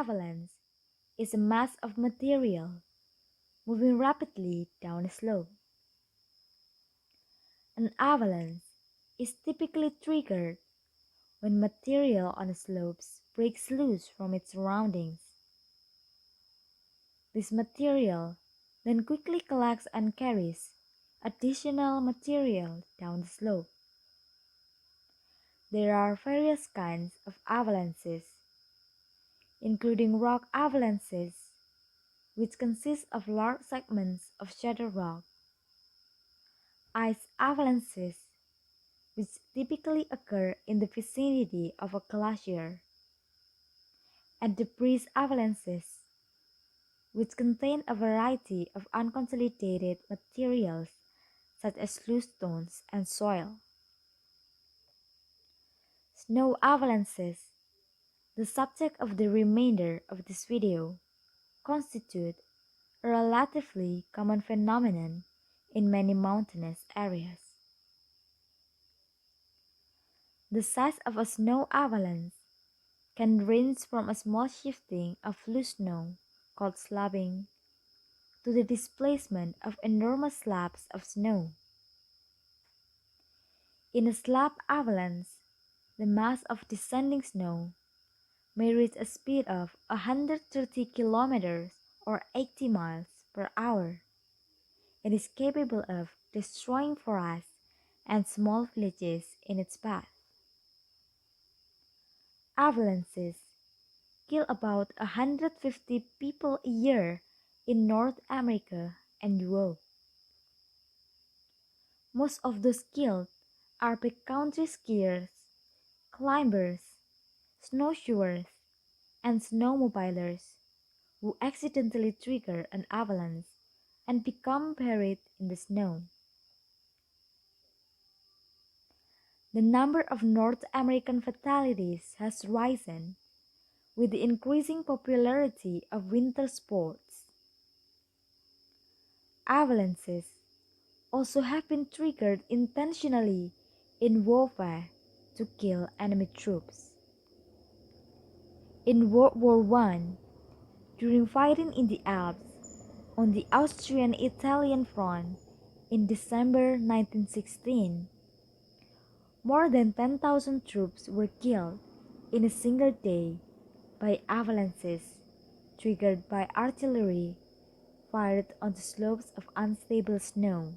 avalanche is a mass of material moving rapidly down a slope. An avalanche is typically triggered when material on the slopes breaks loose from its surroundings. This material then quickly collects and carries additional material down the slope. There are various kinds of avalanches, including rock avalanches, which consist of large segments of shattered rock, ice avalanches, which typically occur in the vicinity of a glacier, and debris avalanches, which contain a variety of unconsolidated materials such as loose stones and soil. Snow avalanches, the subject of the remainder of this video, constitute a relatively common phenomenon in many mountainous areas. The size of a snow avalanche can range from a small shifting of loose snow called slubbing to the displacement of enormous slabs of snow. In a slab avalanche, the mass of descending snow may reach a speed of 130 kilometers or 80 miles per hour. It is capable of destroying forests and small villages in its path. Avalanches kill about 150 people a year in North America and Europe. Most of those killed are backcountry skiers, climbers, snowshoers, and snowmobilers who accidentally trigger an avalanche and become buried in the snow. The number of North American fatalities has risen with the increasing popularity of winter sports. Avalanches also have been triggered intentionally in warfare to kill enemy troops. In World War I, during fighting in the Alps on the Austrian-Italian front in December 1916, more than 10,000 troops were killed in a single day by avalanches triggered by artillery fired on the slopes of unstable snow.